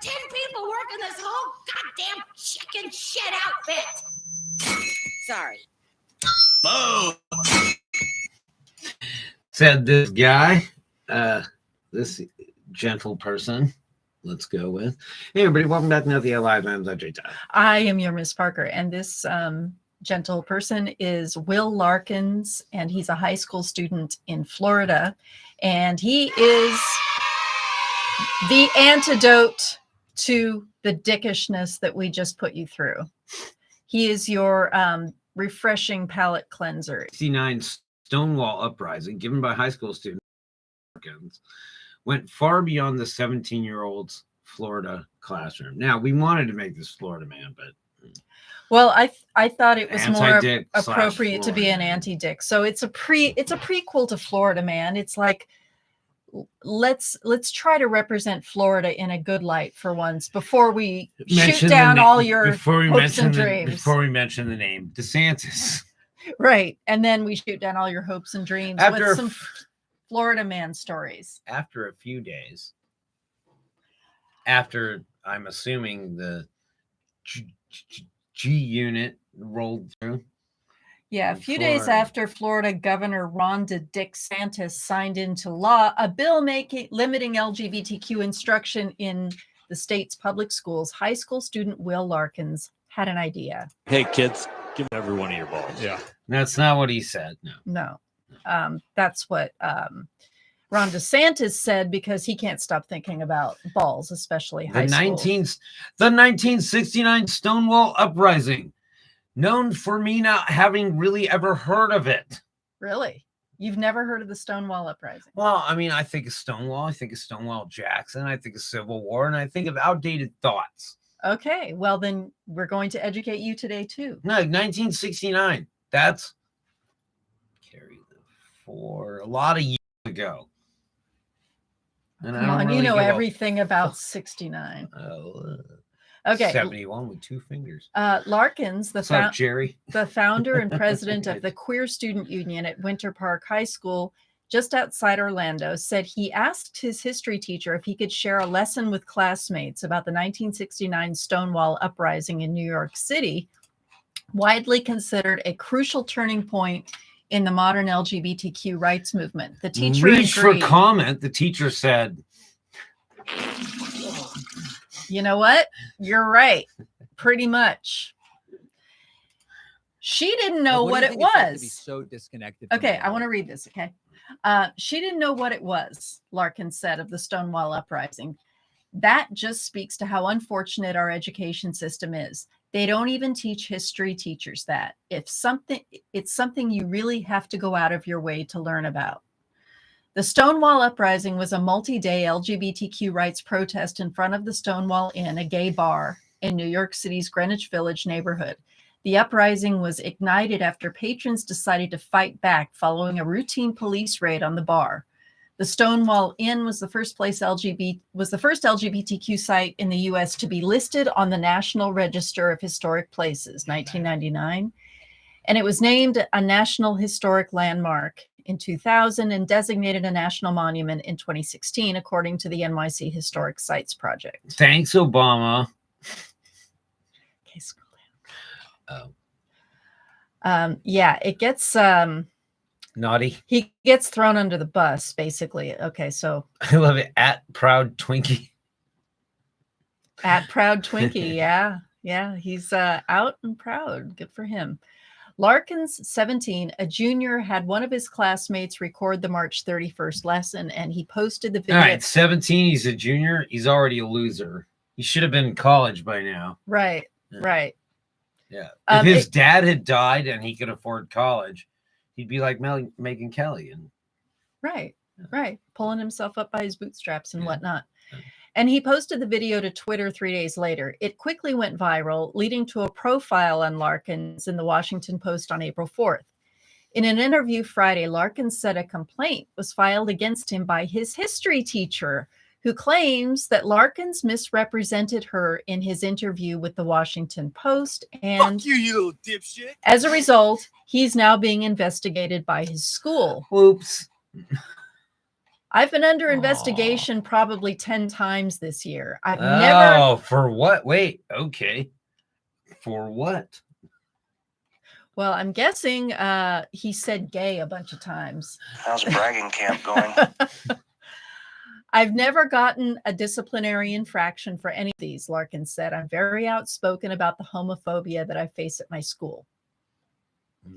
10 people working this whole goddamn chicken shit outfit. Sorry. Oh. Said this guy, this gentle person. Let's go with. Hey, everybody, welcome back to Nothing Alive. I'm Jay Todd. I am your Miss Parker, and this gentle person is Will Larkins, and he's a high school student in Florida, and he is the antidote to the dickishness that we just put you through. He is your refreshing palate cleanser. 69 Stonewall Uprising, given by high school students, went far beyond the 17-year-old's Florida classroom. Now, we wanted to make this Florida man, but... Well, I thought it was more appropriate to be an man. anti-dick. So it's a prequel to Florida Man. It's like, let's try to represent Florida in a good light for once before we shoot down all your hopes and dreams. Before we mention the name, DeSantis. Right. And then we shoot down all your hopes and dreams with some Florida Man stories. After a few days, after I'm assuming the G unit rolled through. Yeah, a few days after Florida Governor Ron DeSantis signed into law a bill limiting LGBTQ instruction in the state's public schools, high school student Will Larkins had an idea. Hey, kids, give every one of your balls. Yeah. That's not what he said. No. That's what Ron DeSantis said, because he can't stop thinking about balls, especially high school. The 1969 Stonewall Uprising, known for me not having really ever heard of it. Really? You've never heard of the Stonewall Uprising? Well, I mean, I think of Stonewall, I think of Stonewall Jackson, I think of Civil War, and I think of outdated thoughts. Okay, well then we're going to educate you today too. No, 1969. That's carry the for a lot of years ago. And Come on, you know everything about 69. Okay. 71 with two fingers. Larkins, Jerry? the founder and president of the Queer Student Union at Winter Park High School, just outside Orlando, said he asked his history teacher if he could share a lesson with classmates about the 1969 Stonewall Uprising in New York City, widely considered a crucial turning point in the modern LGBTQ rights movement. The teacher reached for comment. The teacher said, "You know what? You're right. Pretty much." She didn't know what it was. To be so disconnected. Okay, I want to read this. Okay. She didn't know what it was, Larkins said of the Stonewall Uprising. That just speaks to how unfortunate our education system is. They don't even teach history teachers that. It's something you really have to go out of your way to learn about. The Stonewall Uprising was a multi-day LGBTQ rights protest in front of the Stonewall Inn, a gay bar in New York City's Greenwich Village neighborhood. The uprising was ignited after patrons decided to fight back following a routine police raid on the bar. The Stonewall Inn was the first LGBTQ site in the U.S. to be listed on the National Register of Historic Places, 1999, and it was named a National Historic Landmark in 2000 and designated a national monument in 2016, according to the NYC Historic Sites Project. Thanks, Obama. Okay, scroll down. Yeah, it gets naughty. He gets thrown under the bus, basically. Okay, so I love it. At Proud Twinkie. At Proud Twinkie, yeah, he's out and proud. Good for him. Larkins, 17, a junior, had one of his classmates record the March 31st lesson, and he posted the video. All right, 17, he's a junior. He's already a loser. He should have been in college by now. Right, right. Yeah. If his dad had died and he could afford college, he'd be like Megyn Kelly. And right, pulling himself up by his bootstraps and whatnot. And he posted the video to Twitter 3 days later. It quickly went viral, leading to a profile on Larkins in the Washington Post on April 4th. In an interview Friday, Larkins said a complaint was filed against him by his history teacher, who claims that Larkins misrepresented her in his interview with the Washington Post. And fuck you little dipshit. As a result, he's now being investigated by his school. Oops. I've been under Aw. investigation probably 10 times this year. I've never. Oh, for what? Wait, okay. For what? Well, I'm guessing he said gay a bunch of times. How's bragging camp going? I've never gotten a disciplinary infraction for any of these, Larkin said. I'm very outspoken about the homophobia that I face at my school.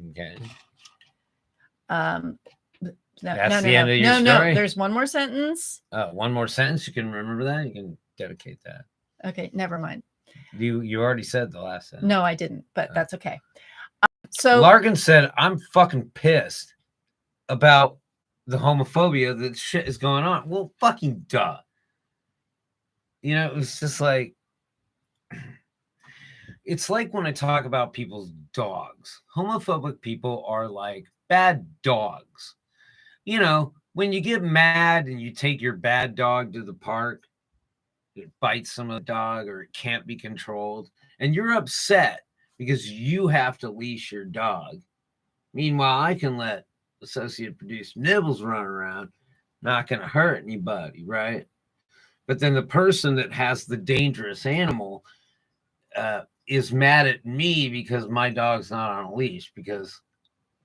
Okay. No, That's the end of your story? There's one more sentence. One more sentence. You can remember that? You can dedicate that. Okay, never mind. You already said the last sentence. No, I didn't, but that's okay. So Larkin said, I'm fucking pissed about the homophobia that shit is going on. Well, fucking duh. You know, it was just like, it's like when I talk about people's dogs. Homophobic people are like bad dogs. You know, when you get mad and you take your bad dog to the park, it bites some of the dog or it can't be controlled, and you're upset because you have to leash your dog. Meanwhile, I can let Associated Producer Nibbles run around, not going to hurt anybody, right? But then the person that has the dangerous animal is mad at me because my dog's not on a leash because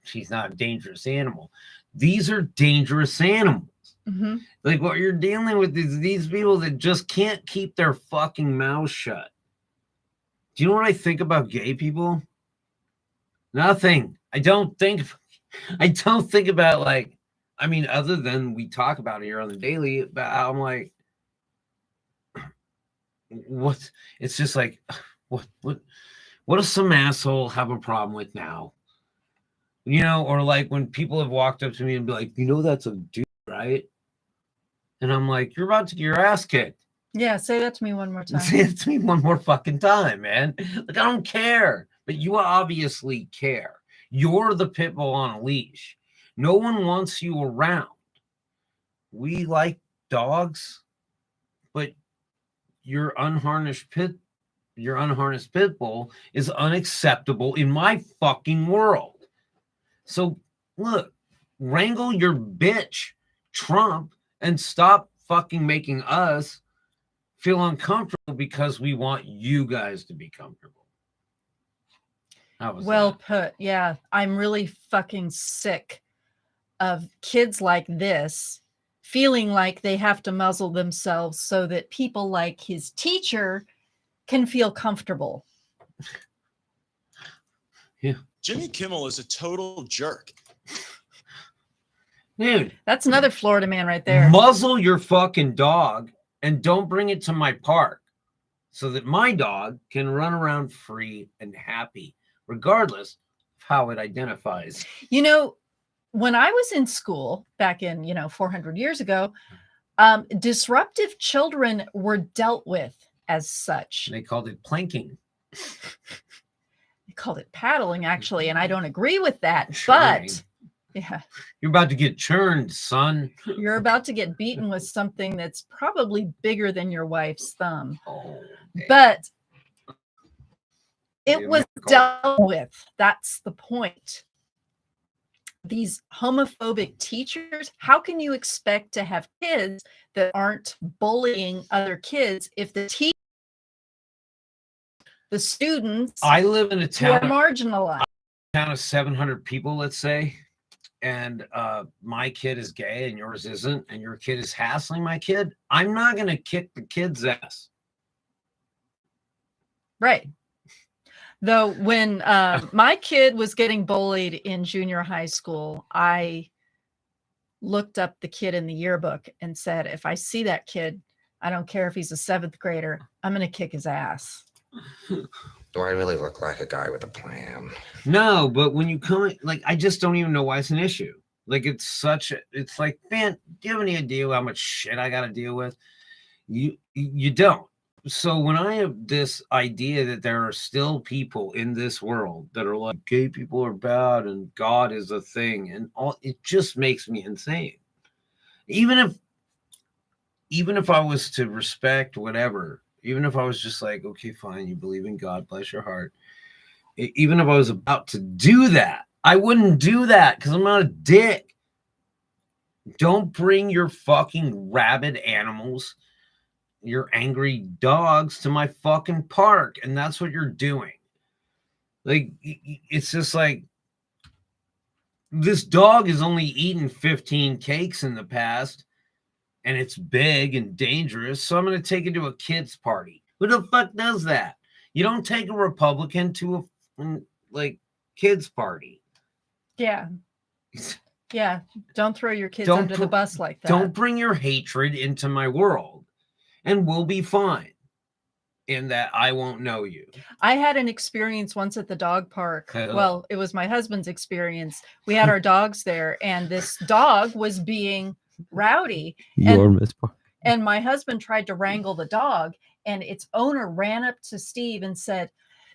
she's not a dangerous animal. These are dangerous animals. Mm-hmm. Like what you're dealing with is these people that just can't keep their fucking mouths shut. Do you know what I think about gay people? Nothing. I don't think about, like, I mean, other than we talk about it here on the daily, but I'm like, what? It's just like, what does some asshole have a problem with now? You know, or like when people have walked up to me and be like, you know, that's a dude, right? And I'm like, you're about to get your ass kicked. Yeah, say that to me one more time. Say it to me one more fucking time, man. Like, I don't care, but you obviously care. You're the pit bull on a leash. No one wants you around. We like dogs, but your unharnessed pit bull is unacceptable in my fucking world. So look, wrangle your bitch, Trump, and stop fucking making us feel uncomfortable because we want you guys to be comfortable. How was Well that? put. Yeah, I'm really fucking sick of kids like this feeling like they have to muzzle themselves so that people like his teacher can feel comfortable. Yeah. Jimmy Kimmel is a total jerk. Dude, That's another Florida man right there. muzzle your fucking dog and don't bring it to my park so that my dog can run around free and happy, regardless of how it identifies. You know, when I was in school back in, 400 years ago, disruptive children were dealt with as such. They called it planking. They called it paddling, actually, and I don't agree with that. Churning. But yeah, You're about to get churned, son. you're about to get beaten with something that's probably bigger than your wife's thumb. Oh, damn. But The it was American- dealt with. That's the point. These homophobic teachers, how can you expect to have kids that aren't bullying other kids if the students I live in a who are town marginalized? of 700 people, let's say, and my kid is gay and yours isn't, and your kid is hassling my kid, I'm not going to kick the kid's ass. Right. Though when my kid was getting bullied in junior high school, I looked up the kid in the yearbook and said, if I see that kid, I don't care if he's a 7th grader, I'm going to kick his ass. Do I really look like a guy with a plan? No, but when you come, like, I just don't even know why it's an issue. Like, it's like, man, do you have any idea how much shit I got to deal with? You don't. So when I have this idea that there are still people in this world that are like, gay people are bad and God is a thing and all, it just makes me insane. Even if I was to respect whatever, even if I was just like, okay, fine, you believe in God, bless your heart. Even if I was about to do that, I wouldn't do that because I'm not a dick. Don't bring your fucking rabid animals, your angry dogs to my fucking park. And that's what you're doing. Like, it's just like, this dog has only eaten 15 cakes in the past, and it's big and dangerous, so I'm going to take it to a kid's party. Who the fuck does that? You don't take a Republican to a, like, kid's party. Yeah. Yeah. Don't throw your kids under the bus like that. Don't bring your hatred into my world, and we'll be fine. In that I won't know you. I had an experience once at the dog park. Hello. Well, it was my husband's experience. We had our dogs there, and this dog was being rowdy. And my husband tried to wrangle the dog, and its owner ran up to Steve and said,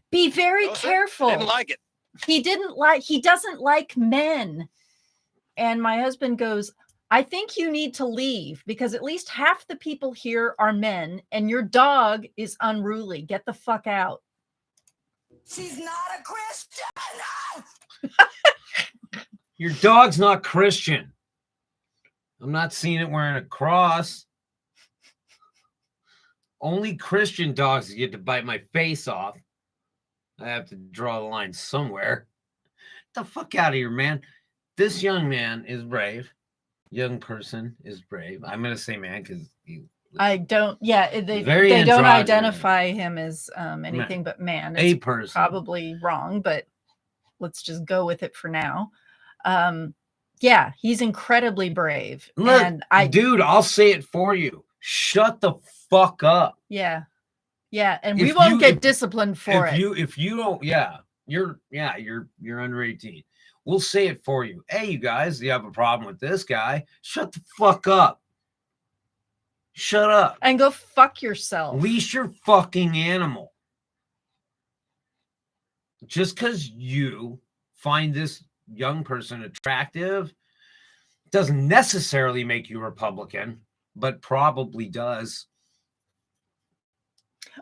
"Be very careful." Didn't like it. He doesn't like men. And my husband goes, "I think you need to leave because at least half the people here are men and your dog is unruly. Get the fuck out." She's not a Christian. Your dog's not Christian. I'm not seeing it wearing a cross. Only Christian dogs get to bite my face off. I have to draw the line somewhere. Get the fuck out of here, man. This young man is brave. Young person is brave. I'm going to say man because I don't. Yeah, they don't identify him as anything but man. It's a person. Probably wrong, but let's just go with it for now. Yeah, he's incredibly brave. Look, and dude, I'll say it for you. Shut the fuck up. Yeah, and we won't get disciplined for it. If you don't, you're under 18. We'll say it for you. Hey, you guys, you have a problem with this guy? Shut the fuck up. Shut up. And go fuck yourself. Leash your fucking animal. Just because you find this young person attractive doesn't necessarily make you Republican, but probably does.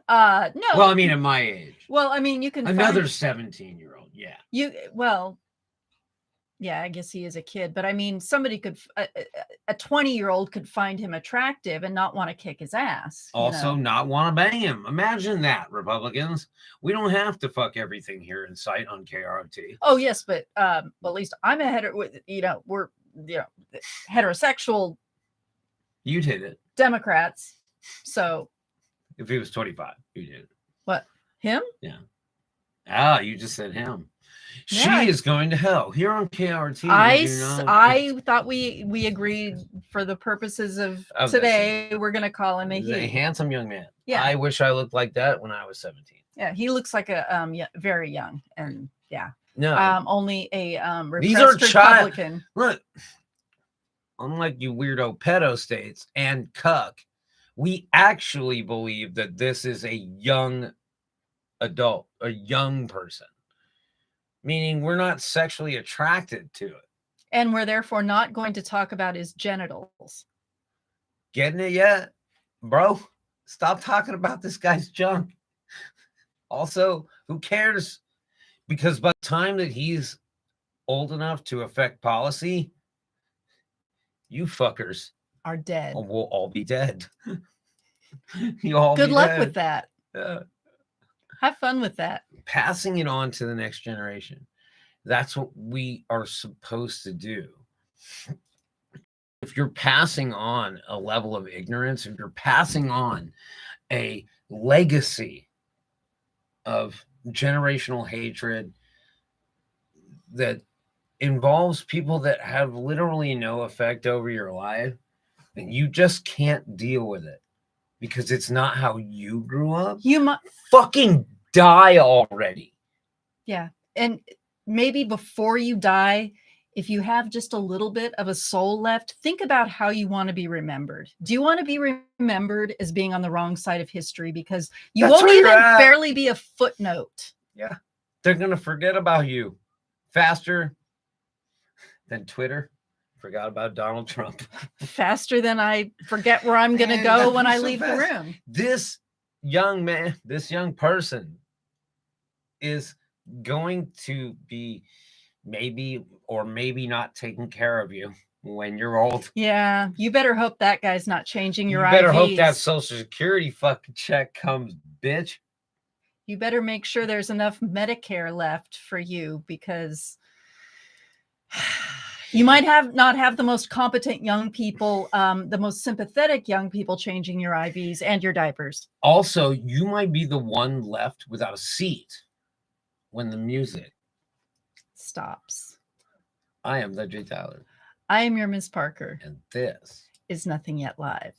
No. Well, I mean, at my age. Well, I mean, you can another 17-year-old. Yeah. Yeah, I guess he is a kid, but I mean, somebody could, a 20-year-old could find him attractive and not want to kick his ass. Also, not want to bang him. Imagine that, Republicans. We don't have to fuck everything here in sight on KROT. Oh yes, but at least I'm a we're heterosexual. You'd hit it. Democrats. So. If he was 25, you'd hit it. What? Him? Yeah. Ah, you just said him. Yeah. She is going to hell here on KRT. I thought we agreed for the purposes of today. We're going to call him a handsome young man. Yeah. I wish I looked like that when I was 17. Yeah, he looks like a very young and no. Only a These are Republican. Look, unlike you weirdo pedo states and cuck, we actually believe that this is a young adult, a young person. Meaning we're not sexually attracted to it. And we're therefore not going to talk about his genitals. Getting it yet? Bro, stop talking about this guy's junk. Also, who cares? Because by the time that he's old enough to affect policy, you fuckers are dead. We'll all be dead. You all Good luck dead. With that. Have fun with that. Passing it on to the next generation. That's what we are supposed to do. If you're passing on a level of ignorance, if you're passing on a legacy of generational hatred that involves people that have literally no effect over your life, then you just can't deal with it because it's not how you grew up. You might fucking die already. Yeah. And maybe before you die, if you have just a little bit of a soul left, think about how you want to be remembered. Do you want to be remembered as being on the wrong side of history? Because you won't even barely be a footnote. Yeah. They're going to forget about you faster than Twitter forgot about Donald Trump. Faster than I forget where I'm going to go when I leave the room. This young man, this young person is going to be maybe or maybe not taking care of you when you're old. Yeah, you better hope that guy's not changing You your better hope IVs. that Social Security fucking check comes, bitch. You better make sure there's enough Medicare left for you, because you might not have the most competent young people, the most sympathetic young people changing your IVs and your diapers. Also, you might be the one left without a seat when the music Stops. I am the J. Tyler. I am your Miss Parker. And this Is Nothing Yet Live.